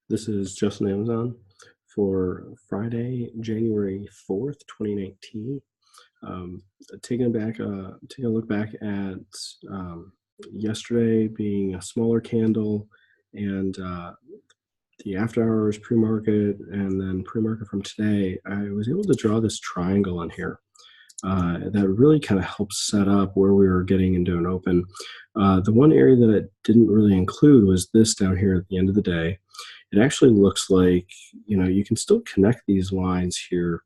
This is Justin AMZN for Friday, January 4th, 2019. Um, taking a look back at yesterday being a smaller candle and the after hours pre-market and then pre-market from today, I was able to draw this triangle in here. That really kind of helps set up where we were getting into an open. The one area that it didn't really include was this down here at the end of the day. It actually looks like, you can still connect these lines here,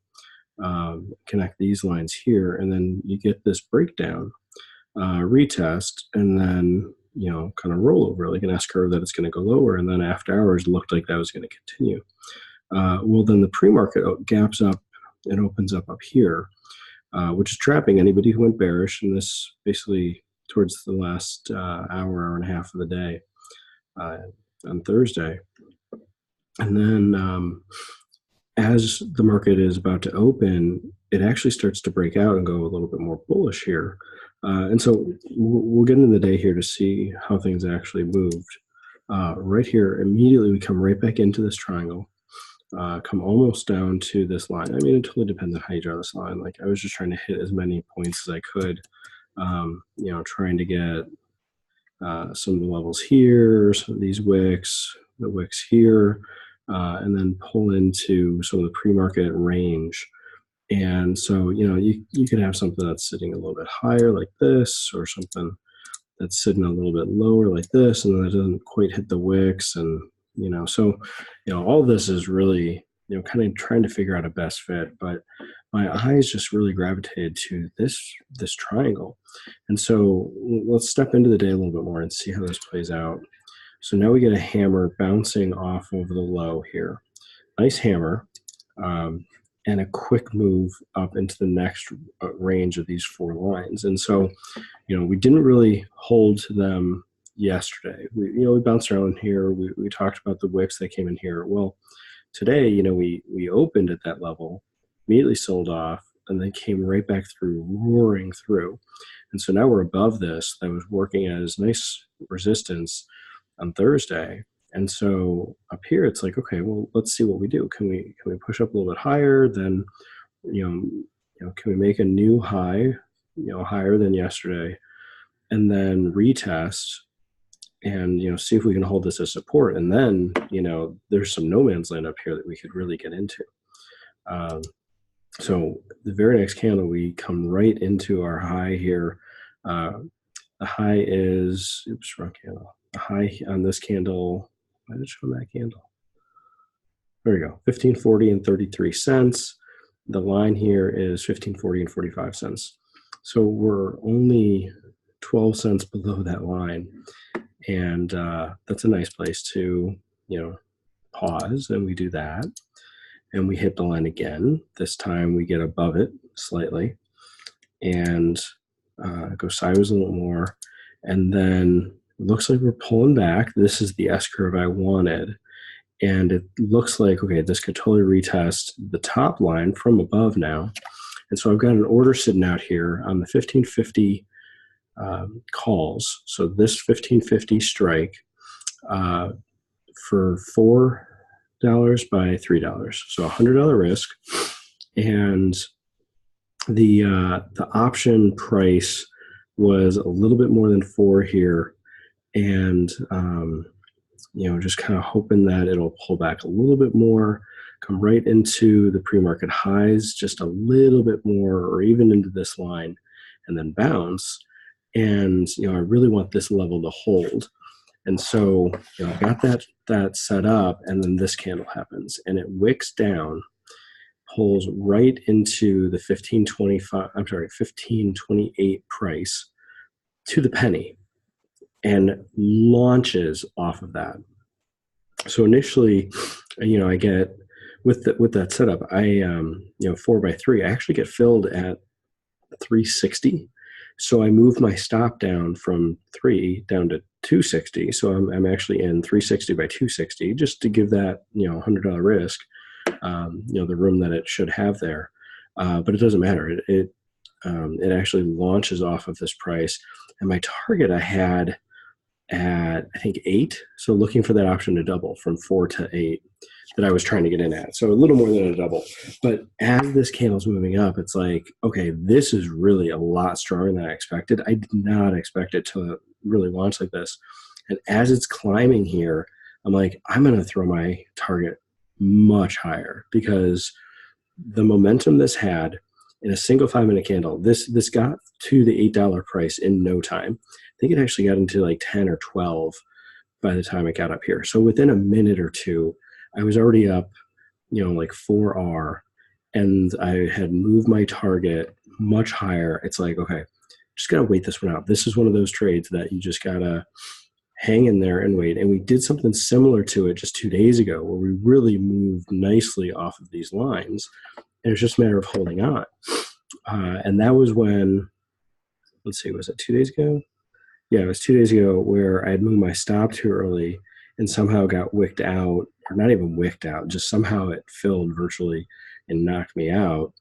connect these lines here, and then you get this breakdown, retest, and then, kind of roll over like an S-curve that it's going to go lower, and then after hours looked like that was going to continue. Well, then the pre-market gaps up and opens up here, which is trapping anybody who went bearish, and this basically towards the last hour and a half of the day on Thursday. And then as the market is about to open, it actually starts to break out and go a little bit more bullish here. And so we'll get into the day here to see how things actually moved. Right here, immediately we come right back into this triangle. Come almost down to this line. I mean, it totally depends on how you draw this line. Like, I was just trying to hit as many points as I could, trying to get some of the levels here, some of these wicks, the wicks here, and then pull into some of the pre-market range. And so, you could have something that's sitting a little bit higher like this, or something that's sitting a little bit lower like this, and then it doesn't quite hit the wicks. And so all this is really kind of trying to figure out a best fit, but my eyes just really gravitated to this triangle. And so let's step into the day a little bit more and see how this plays out. So now we get a hammer bouncing off of the low here, nice hammer, and a quick move up into the next range of these four lines. And so we didn't really hold to them yesterday. We bounced around here. We talked about the wicks that came in here. Well, today, we opened at that level, immediately sold off, and then came right back through, roaring through. And so now we're above this. That was working as nice resistance on Thursday. And so up here, it's like, okay, well, let's see what we do. Can we push up a little bit higher? Then, can we make a new high, higher than yesterday, and then retest and see if we can hold this as support. And then there's some no man's land up here that we could really get into. So the very next candle, we come right into our high here. The high is wrong candle. The high on this candle, why did it show that candle? There we go, 15.40 and 33 cents. The line here is 15.40 and 45 cents. So we're only 12 cents below that line. And that's a nice place to, pause, and we do that. And we hit the line again. This time we get above it slightly and go sideways a little more. And then it looks like we're pulling back. This is the S-curve I wanted. And it looks like, okay, this could totally retest the top line from above now. And so I've got an order sitting out here on the 1550 calls. So this 1550 strike for $4 by $3, so $100 risk, and the option price was a little bit more than 4 here, and just kind of hoping that it'll pull back a little bit more, come right into the pre-market highs just a little bit more, or even into this line, and then bounce. And I really want this level to hold. And so I got that set up, and then this candle happens, and it wicks down, pulls right into the 1528 price to the penny, and launches off of that. So initially, I get with that setup, I 4 by 3, I actually get filled at 360. So I moved my stop down from 3 down to 260. So I'm actually in 360 by 260, just to give that $100 risk, the room that it should have there. But it doesn't matter. It actually launches off of this price, and my target I had at, I think, 8. So looking for that option to double from 4 to 8 that I was trying to get in at. So a little more than a double. But as this candle's moving up, it's like, okay, this is really a lot stronger than I expected. I did not expect it to really launch like this. And as it's climbing here, I'm like, I'm going to throw my target much higher, because the momentum this had in a single 5-minute candle, this got to the $8 price in no time. I think it actually got into like 10 or 12 by the time it got up here. So within a minute or two, I was already up, like 4R, and I had moved my target much higher. It's like, okay, just got to wait this one out. This is one of those trades that you just got to hang in there and wait. And we did something similar to it just 2 days ago, where we really moved nicely off of these lines. And it was just a matter of holding on. And that was when, let's see, was it 2 days ago? Yeah, it was 2 days ago, where I had moved my stop too early and somehow got wicked out, or not even wicked out, just somehow it filled virtually and knocked me out.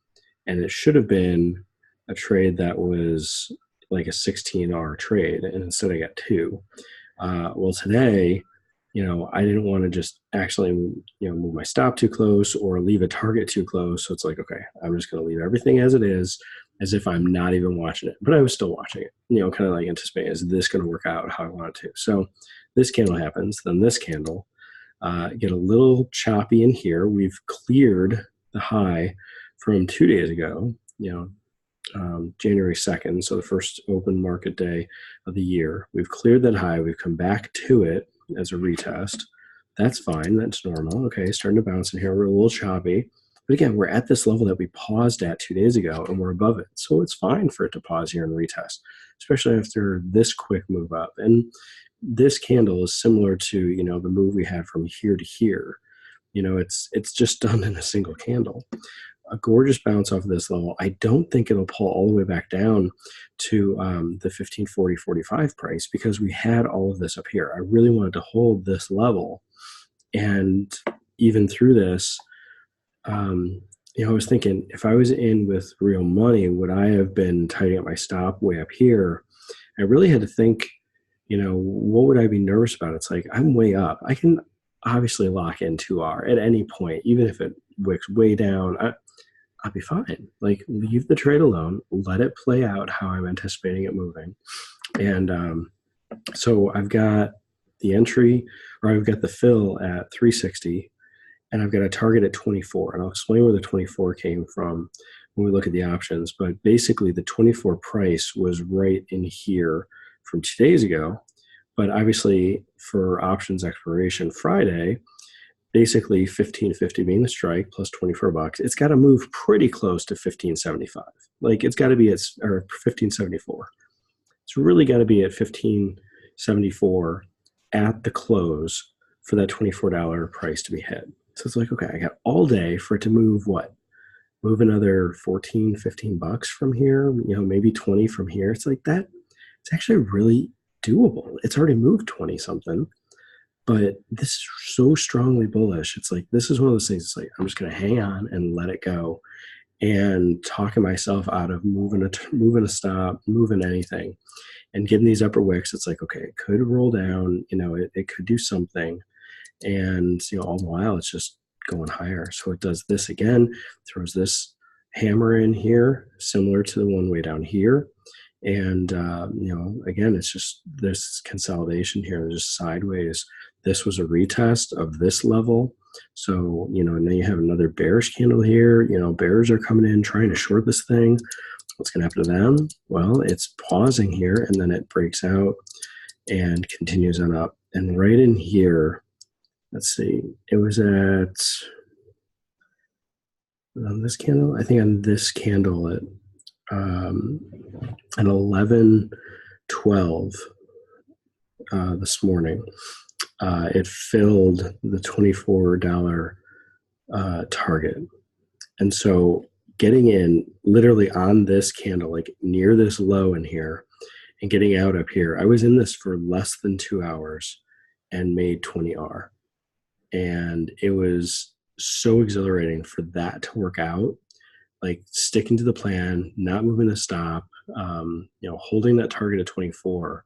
And it should have been a trade that was like a 16R trade, and instead I got 2. Well, today, I didn't want to just actually, move my stop too close or leave a target too close. So it's like, okay, I'm just going to leave everything as it is, as if I'm not even watching it. But I was still watching it, kind of like anticipating, is this going to work out how I want it to? So this candle happens, then this candle, get a little choppy in here. We've cleared the high from 2 days ago, January 2nd, so the first open market day of the year. We've cleared that high. We've come back to it as a retest. That's fine. That's normal. Okay, starting to bounce in here. We're a little choppy. But again, we're at this level that we paused at 2 days ago, and we're above it. So it's fine for it to pause here and retest, especially after this quick move up. And this candle is similar to, the move we had from here to here. It's just done in a single candle. A gorgeous bounce off of this level. I don't think it'll pull all the way back down to the 1540.45 price, because we had all of this up here. I really wanted to hold this level. And even through this, I was thinking, if I was in with real money, would I have been tightening up my stop way up here? I really had to think, what would I be nervous about? It's like, I'm way up. I can obviously lock in 2R at any point, even if it wicks way down. I'll be fine. Like, leave the trade alone, let it play out how I'm anticipating it moving. And so I've got the entry, or I've got the fill at 360, and I've got a target at 24. And I'll explain where the 24 came from when we look at the options. But basically, the 24 price was right in here from 2 days ago. But obviously, for options expiration Friday, basically 1550 being the strike plus $24, it's got to move pretty close to 1575. Like, it's got to be at, or 1574. It's really got to be at 1574 at the close for that $24 price to be hit. So it's like, okay, I got all day for it to move what? Move another 14, $15 from here, maybe 20 from here. It's like that. It's actually really doable. It's already moved 20 something. But this is so strongly bullish. It's like, this is one of those things. It's like, I'm just going to hang on and let it go, and talking myself out of moving a stop, moving anything, and getting these upper wicks. It's like, okay, it could roll down, it could do something. And, all the while it's just going higher. So it does this again, throws this hammer in here, similar to the one way down here. And, again, it's just this consolidation here, just sideways. This was a retest of this level. So, now you have another bearish candle here. Bears are coming in trying to short this thing. What's going to happen to them? Well, it's pausing here, and then it breaks out and continues on up. And right in here, let's see, it was at on this candle. I think on this candle at 11:12 this morning, it filled the $24 target. And so getting in literally on this candle, like near this low in here, and getting out up here, I was in this for less than 2 hours and made 20R. And it was so exhilarating for that to work out, like sticking to the plan, not moving the stop, holding that target at 24,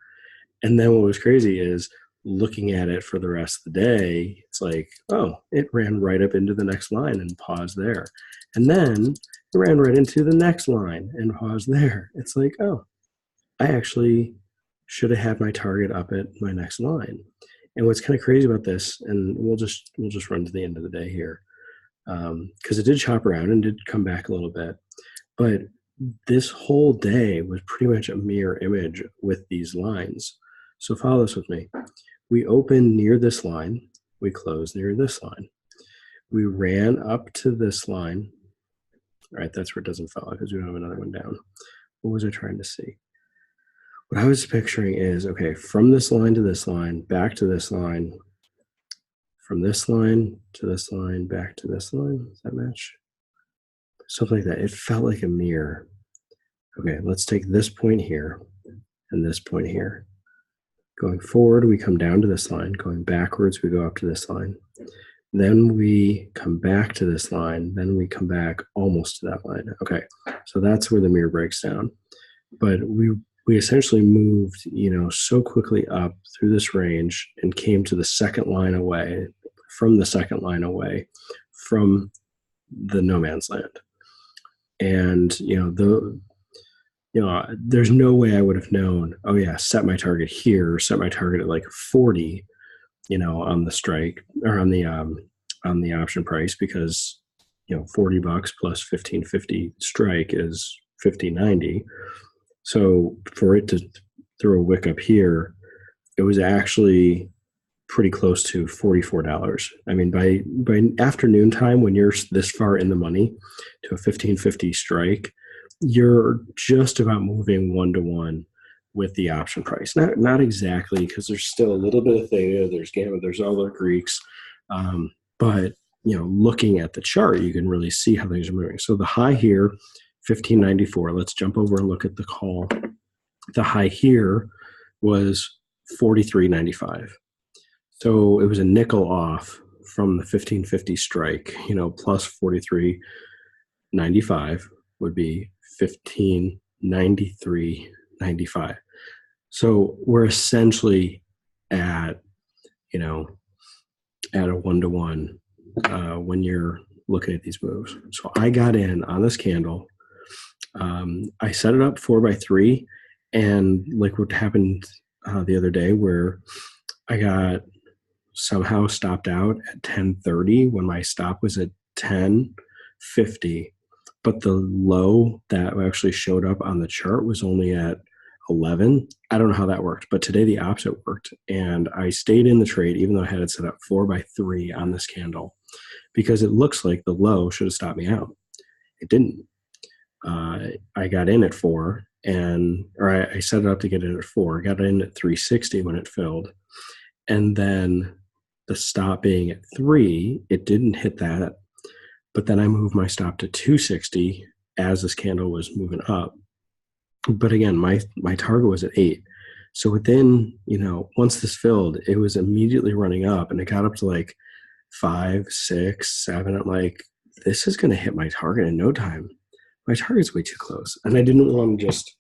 And then what was crazy is looking at it for the rest of the day, it's like, oh, it ran right up into the next line and paused there. And then it ran right into the next line and paused there. It's like, oh, I actually should have had my target up at my next line. And what's kind of crazy about this, and we'll just run to the end of the day here, because it did chop around and did come back a little bit, but this whole day was pretty much a mirror image with these lines. So follow this with me. We opened near this line, we closed near this line. We ran up to this line. All right, that's where it doesn't follow because we don't have another one down. What was I trying to see? What I was picturing is, okay, from this line to this line, back to this line, from this line to this line, back to this line. Does that match? Something like that. It felt like a mirror. Okay, let's take this point here and this point here. Going forward, we come down to this line. Going backwards, we go up to this line. Then we come back to this line. Then we come back almost to that line. Okay, so that's where the mirror breaks down. But we essentially moved, so quickly up through this range and came to the second line away, from the second line away from the no man's land. And, there's no way I would have known, oh yeah, set my target here, set my target at like 40, on the strike or on the option price, because, $40 plus 1550 strike is 1590. So for it to throw a wick up here, it was actually pretty close to $44. I mean, by afternoon time, when you're this far in the money to a 1550 strike, you're just about moving 1-to-1 with the option price. Not exactly, because there's still a little bit of theta, there's gamma, there's all the Greeks, but looking at the chart, you can really see how things are moving. So the high here, 1594. Let's jump over and look at the call. The high here was 43.95. So it was a nickel off from the 1550 strike, plus 43.95 would be 1593.95. So we're essentially at, at a 1-to-1 when you're looking at these moves. So I got in on this candle. I set it up 4x3, and like what happened the other day, where I got somehow stopped out at 10:30 when my stop was at 10:50, but the low that actually showed up on the chart was only at 11. I don't know how that worked, but today the opposite worked, and I stayed in the trade even though I had it set up 4x3 on this candle, because it looks like the low should have stopped me out. It didn't. I got in at 4, I set it up to get in at 4, got in at 360 when it filled, and then the stop being at 3, it didn't hit that, but then I moved my stop to 260 as this candle was moving up. But again, my target was at 8. So within, once this filled, it was immediately running up, and it got up to like 5, 6, 7. I'm like, this is going to hit my target in no time. My target's way too close. And I didn't want to just,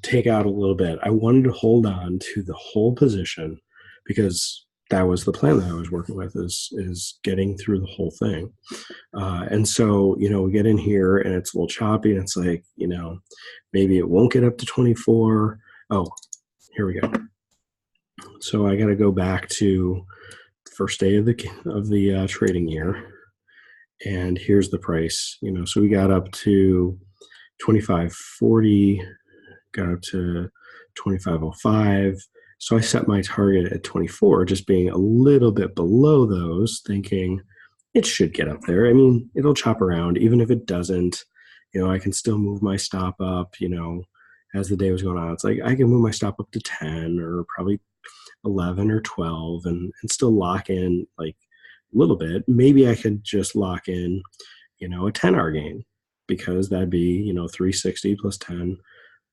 take out a little bit. I wanted to hold on to the whole position, because that was the plan that I was working with, is getting through the whole thing. And so, we get in here and it's a little choppy, and it's like, maybe it won't get up to 24. Oh, here we go. So I got to go back to the first day of the trading year. And here's the price, so we got up to 25.40, got up to 25.05. So I set my target at 24, just being a little bit below those, thinking it should get up there. I mean, it'll chop around. Even if it doesn't, I can still move my stop up, as the day was going on. It's like I can move my stop up to 10 or probably 11 or 12 and still lock in like a little bit. Maybe I could just lock in, a 10-hour gain, because that'd be, 360 plus 10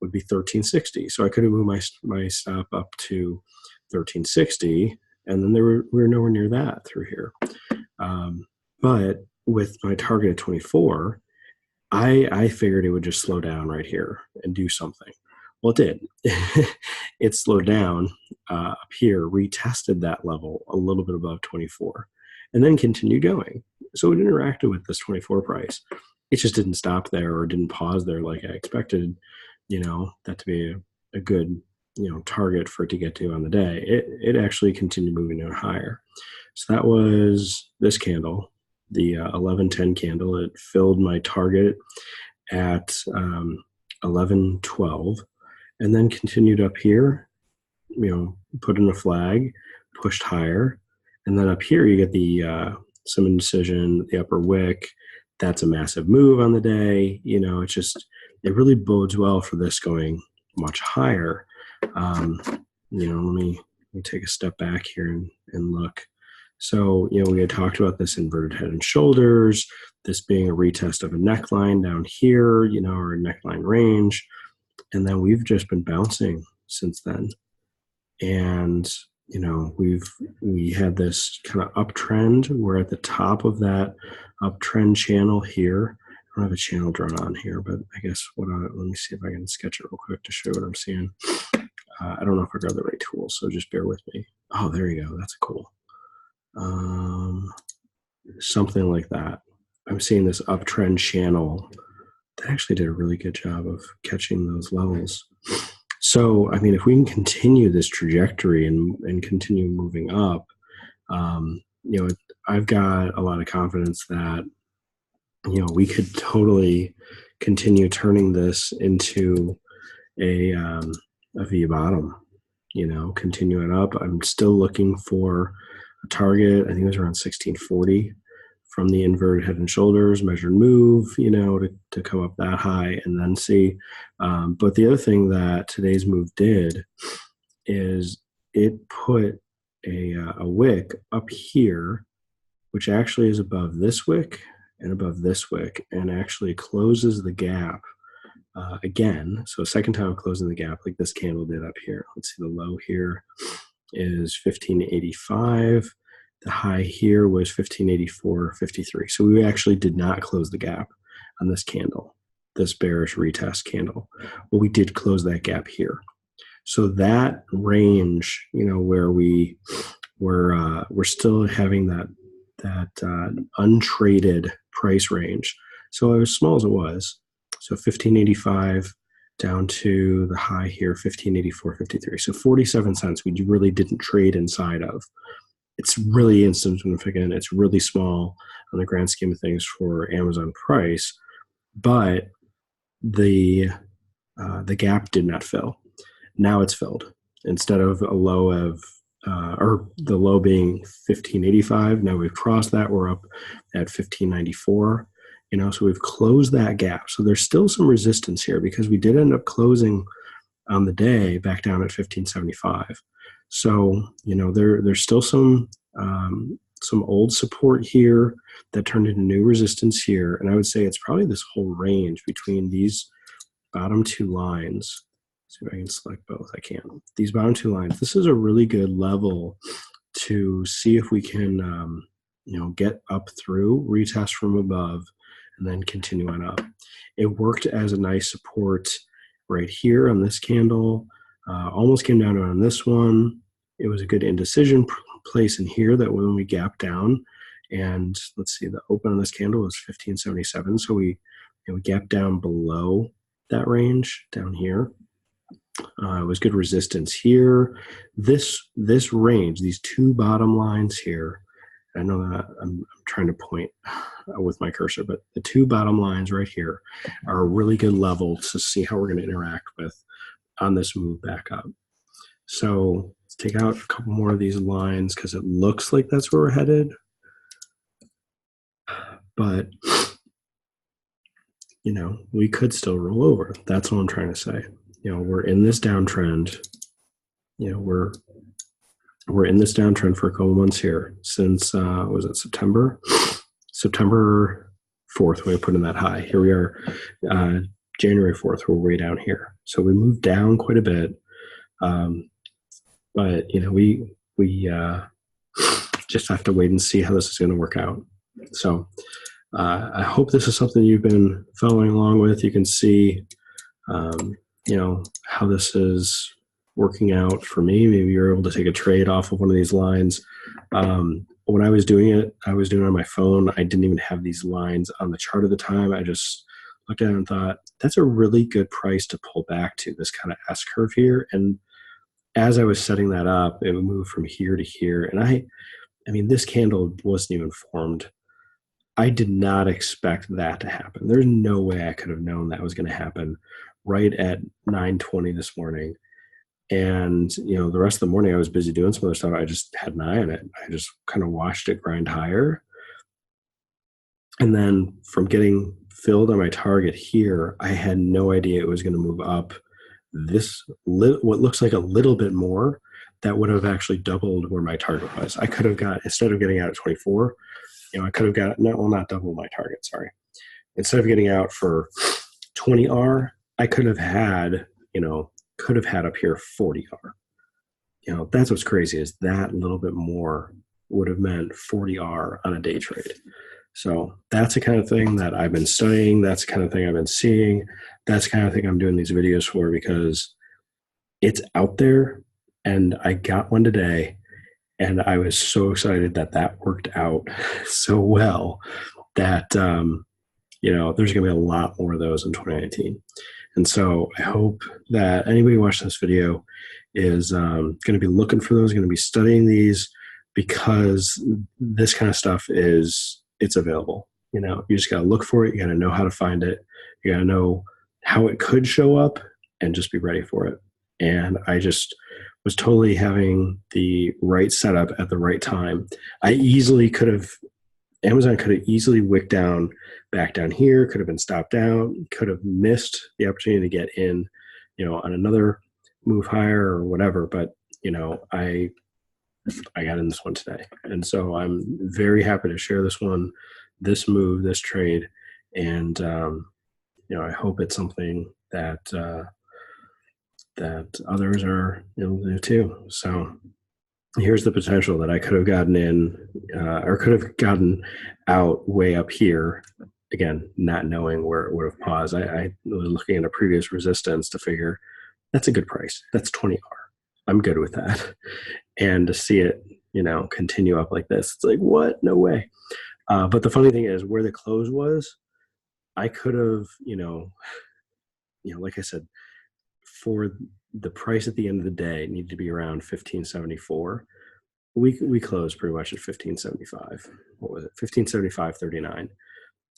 would be 1360. So I could have moved my stop up to 1360, and then we were nowhere near that through here. But with my target at 24, I figured it would just slow down right here and do something. Well, it did. It slowed down up here, retested that level a little bit above 24, and then continued going. So it interacted with this 24 price. It just didn't stop there or didn't pause there like I expected, that to be a good, target for it to get to on the day. It actually continued moving out higher. So that was this candle, the 1110 candle. It filled my target at 1112, and then continued up here, put in a flag, pushed higher. And then up here, you get the some indecision, the upper wick. That's a massive move on the day. It really bodes well for this going much higher. Let me take a step back here and look. So, we had talked about this inverted head and shoulders, this being a retest of a neckline down here, or a neckline range. And then we've just been bouncing since then. And, we had this kind of uptrend. We're at the top of that uptrend channel here. I don't have a channel drawn on here, but I guess let me see if I can sketch it real quick to show what I'm seeing. I don't know if I grabbed the right tool, so just bear with me. Oh, there you go. That's cool. Something like that. I'm seeing this uptrend channel that actually did a really good job of catching those levels. So, if we can continue this trajectory and continue moving up, I've got a lot of confidence that, we could totally continue turning this into a V bottom, continuing up. I'm still looking for a target. I think it was around 1640 from the inverted head and shoulders, measured move, to come up that high and then see. But the other thing that today's move did is it put a wick up here, which actually is above this wick and above this wick, and actually closes the gap again. So a second time closing the gap like this candle did up here. Let's see, the low here is 1585. The high here was 1584.53. So we actually did not close the gap on this candle, this bearish retest candle. Well, we did close that gap here. So that range, where we're still having that untraded price range. So as small as it was, so 1585 down to the high here, 1584.53. So 47 cents we really didn't trade inside of. It's really insignificant. It's really small on the grand scheme of things for Amazon price, but the gap did not fill. Now it's filled. Instead of a low of or the low being 1585, now we've crossed that. We're up at 1594. So we've closed that gap. So there's still some resistance here because we did end up closing on the day back down at 1575. So, there's still some old support here that turned into new resistance here. And I would say it's probably this whole range between these bottom two lines. Let's see if I can select both. I can. These bottom two lines, this is a really good level to see if we can, get up through, retest from above, and then continue on up. It worked as a nice support right here on this candle. Almost came down on this one. It was a good indecision place in here that when we gap down, and let's see, the open on this candle was 1577. So we gapped down below that range down here. It was good resistance here. This range, these two bottom lines here, I know that I'm trying to point with my cursor, but the two bottom lines right here are a really good level to see how we're going to interact with on this move back up. So let's take out a couple more of these lines because it looks like that's where we're headed. But, we could still roll over. That's what I'm trying to say. We're in this downtrend. We're in this downtrend for a couple months here since, was it September? September 4th, we put in that high. Here we are, January 4th, we're way down here. So we moved down quite a bit. But, we just have to wait and see how this is going to work out. So I hope this is something you've been following along with. You can see, how this is working out for me. Maybe you're able to take a trade off of one of these lines. When I was doing it, I was doing it on my phone. I didn't even have these lines on the chart at the time. I just looked at it and thought, that's a really good price to pull back to, this kind of S curve here. And as I was setting that up, it would move from here to here. And I mean, this candle wasn't even formed. I did not expect that to happen. There's no way I could have known that was going to happen right at 9:20 this morning. And, the rest of the morning I was busy doing some other stuff. I just had an eye on it. I just kind of watched it grind higher. And then from getting filled on my target here, I had no idea it was going to move up what looks like a little bit more. That would have actually doubled where my target was. I could have got, instead of getting out at 24, I could have got, not double my target, sorry. Instead of getting out for 20R, I could have had up here 40R. That's what's crazy, is that little bit more would have meant 40R on a day trade. So that's the kind of thing that I've been studying. That's the kind of thing I've been seeing. That's the kind of thing I'm doing these videos for, because it's out there, and I got one today, and I was so excited that worked out so well that, there's going to be a lot more of those in 2019. And so I hope that anybody watching this video is going to be looking for those, going to be studying these, because this kind of stuff it's available. You just got to look for it. You got to know how to find it. You got to know how it could show up and just be ready for it. And I just was totally having the right setup at the right time. Amazon could have easily wicked down, back down here, could have been stopped down, could have missed the opportunity to get in, on another move higher or whatever. But, I got in this one today. And so I'm very happy to share this one, this move, this trade. And, I hope it's something that others are able to do too. So here's the potential that I could have gotten in, or could have gotten out way up here. Again, not knowing where it would have paused. I was looking at a previous resistance to figure that's a good price. That's 20R. I'm good with that. And to see it, continue up like this, it's like, what? No way. But the funny thing is, where the close was, I could have, like I said, for the price at the end of the day, it needed to be around 1574. We closed pretty much at 1575. What was it? 1575.39.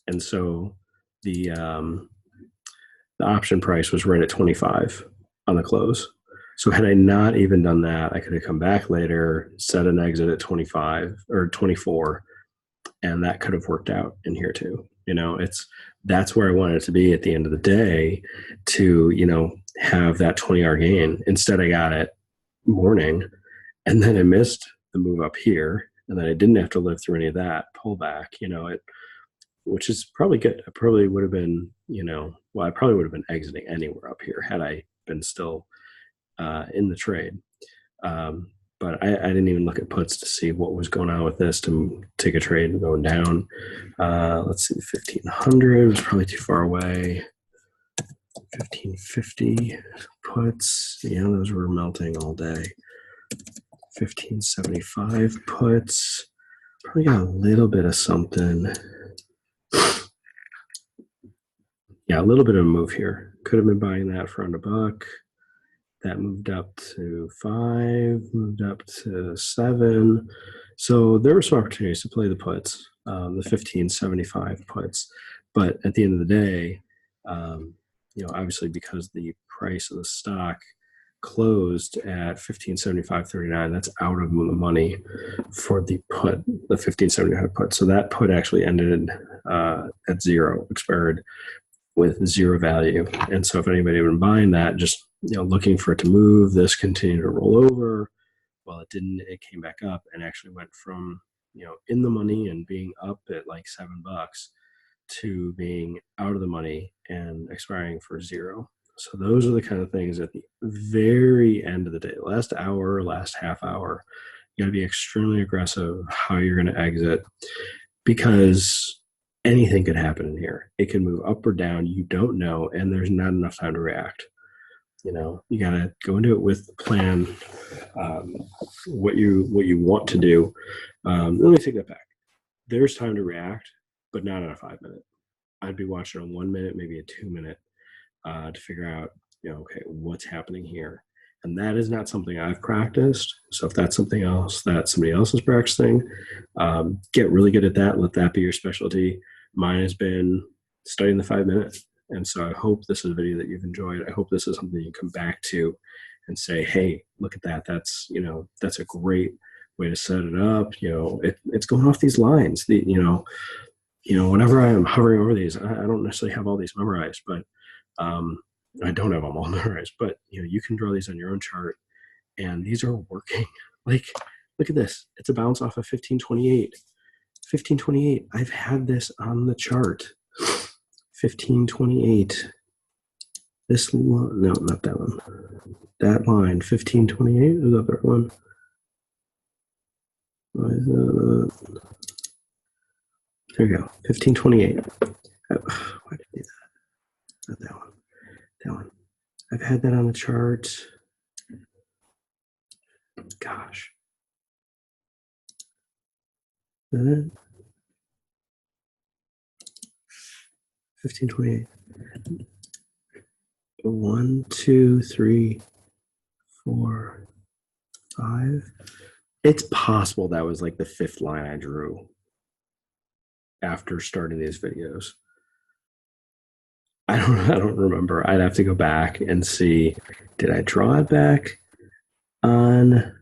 And so the option price was right at 25 on the close. So had I not even done that, I could have come back later, set an exit at 25 or 24, and that could have worked out in here too. That's where I wanted it to be at the end of the day, to, have that 20R gain. Instead, I got it morning, and then I missed the move up here, and then I didn't have to live through any of that pullback, which is probably good. I probably would have been, I probably would have been exiting anywhere up here had I been still in the trade. But I didn't even look at puts to see what was going on with this to take a trade and going down. Let's see, 1500 was probably too far away. 1550 puts, those were melting all day. 1575 puts, probably got a little bit of something. Yeah, a little bit of a move here. Could have been buying that for under $1. That moved up to 5, moved up to 7. So there were some opportunities to play the puts, the 1575 puts. But at the end of the day, obviously because the price of the stock closed at 1575.39, that's out of the money for the put, the 1575 put. So that put actually ended at zero, expired with zero value. And so if anybody had been buying that, just looking for it to move, this continued to roll over. Well, it didn't. It came back up and actually went from in the money and being up at like $7 to being out of the money and expiring for zero. So those are the kind of things at the very end of the day, last hour, last half hour, you got to be extremely aggressive how you're going to exit, because anything could happen in here. It can move up or down. You don't know, and there's not enough time to react. You got to go into it with a plan, what you want to do. Let me take that back. There's time to react, but not in a 5 minute. I'd be watching a 1 minute, maybe a 2 minute, to figure out, okay, what's happening here. And that is not something I've practiced. So if that's something else that somebody else is practicing, get really good at that. Let that be your specialty. Mine has been studying the 5 minutes. And so I hope this is a video that you've enjoyed. I hope this is something you come back to and say, hey, look at that. That's a great way to set it up. It's going off these lines. Whenever I am hovering over these, I don't necessarily have all these memorized, but I don't have them all memorized, but you can draw these on your own chart, and these are working. Like, look at this. It's a bounce off of 1528. 1528. I've had this on the chart. 1528. This one, no, not that one. That line, 1528 is the other one. There you go, 1528. Why did I do that? Not that one. That one. I've had that on the chart. Gosh. Is that it? 1528. 1, 2, 3, 4, 5. It's possible that was like the 5th line I drew after starting these videos. I don't remember. I'd have to go back and see. Did I draw it back on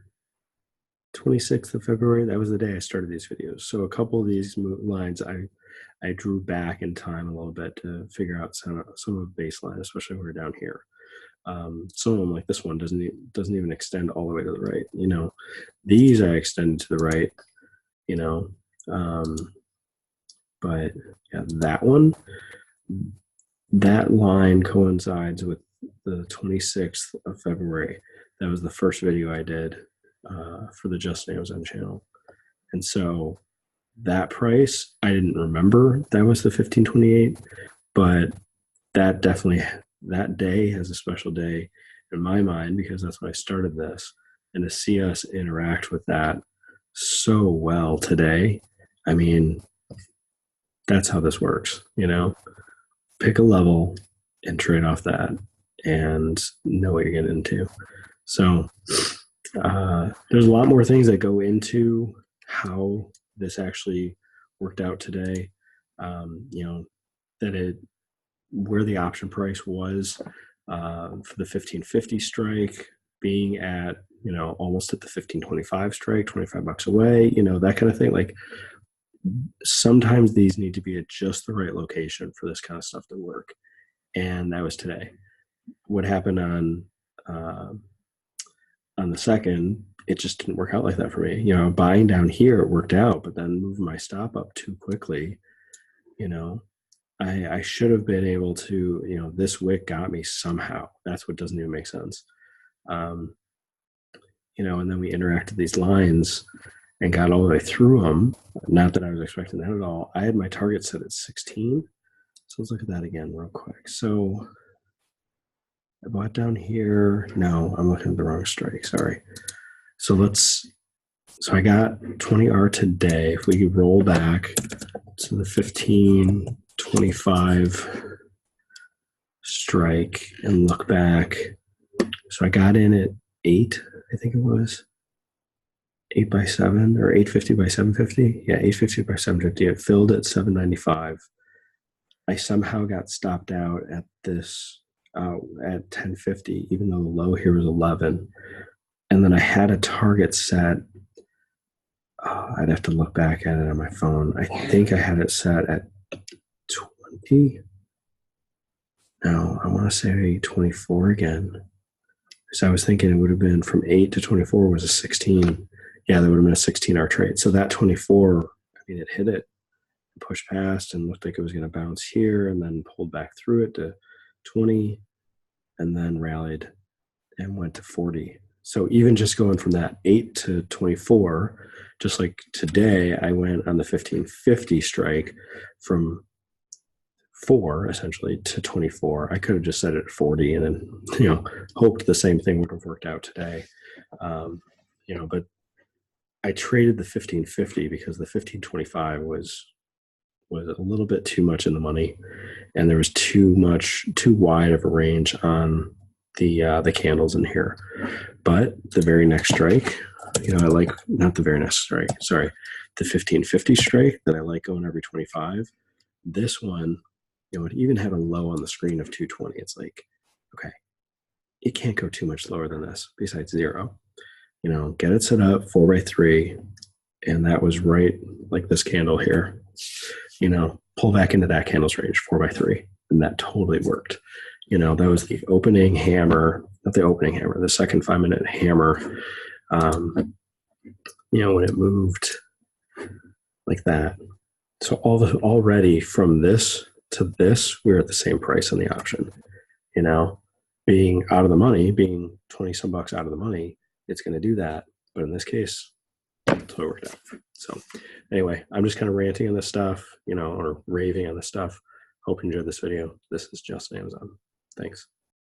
26th of February? That was the day I started these videos. So a couple of these lines I drew back in time a little bit to figure out some of the baseline, especially when we're down here. Some of them, like this one, doesn't even extend all the way to the right. These I extend to the right. But yeah, that one. That line coincides with the 26th of February. That was the first video I did for the Just AMZN channel. And so that price, I didn't remember that was the 1528, but that day has a special day in my mind because that's when I started this. And to see us interact with that so well today, I mean, that's how this works, Pick a level and trade off that and know what you're getting into. So there's a lot more things that go into how this actually worked out today. Where the option price was for the 1550 strike being at, almost at the 1525 strike, $25 away, that kind of thing. Like, sometimes these need to be at just the right location for this kind of stuff to work. And that was today. What happened on the second, it just didn't work out like that for me. Buying down here, it worked out, but then moving my stop up too quickly, I should have been able to, this wick got me somehow. That's what doesn't even make sense. And then we interacted these lines and got all the way through them. Not that I was expecting that at all. I had my target set at 16. So let's look at that again real quick. So I bought down here. No, I'm looking at the wrong strike. Sorry. So I got 20R today. If we could roll back to the 1525 strike and look back. So I got in at 8, I think it was. 8 by 7 or 850 by 750. Yeah, 850 by 750. It filled at 795. I somehow got stopped out at this at 1050, even though the low here was 11. And then I had a target set. I'd have to look back at it on my phone. I think I had it set at 20. No, I want to say 24 again. So I was thinking it would have been from 8 to 24 was a 16. Yeah, that would have been a 16R trade. So that 24, it hit it, pushed past, and looked like it was going to bounce here, and then pulled back through it to 20, and then rallied and went to 40. So even just going from that 8 to 24, just like today, I went on the 1550 strike from 4 essentially to 24. I could have just set it at 40 and then, hoped the same thing would have worked out today. But I traded the 1550 because the 1525 was a little bit too much in the money, and there was too wide of a range on the candles in here. But the very next strike, I like, not the very next strike, sorry, the 1550 strike that I like going every 25. This one, it even had a low on the screen of 220. It's like, okay, it can't go too much lower than this besides 0. Get it set up 4x3, and that was right like this candle here. Pull back into that candle's range 4x3, and that totally worked. That was the opening hammer, not the opening hammer, the second 5-minute hammer. When it moved like that. So already from this to this, we're at the same price on the option. Being out of the money, being 20 some bucks out of the money, it's going to do that. But in this case, it totally worked out. So anyway, I'm just kind of ranting on this stuff, or raving on this stuff. Hope you enjoyed this video. This is Just AMZN. Thanks.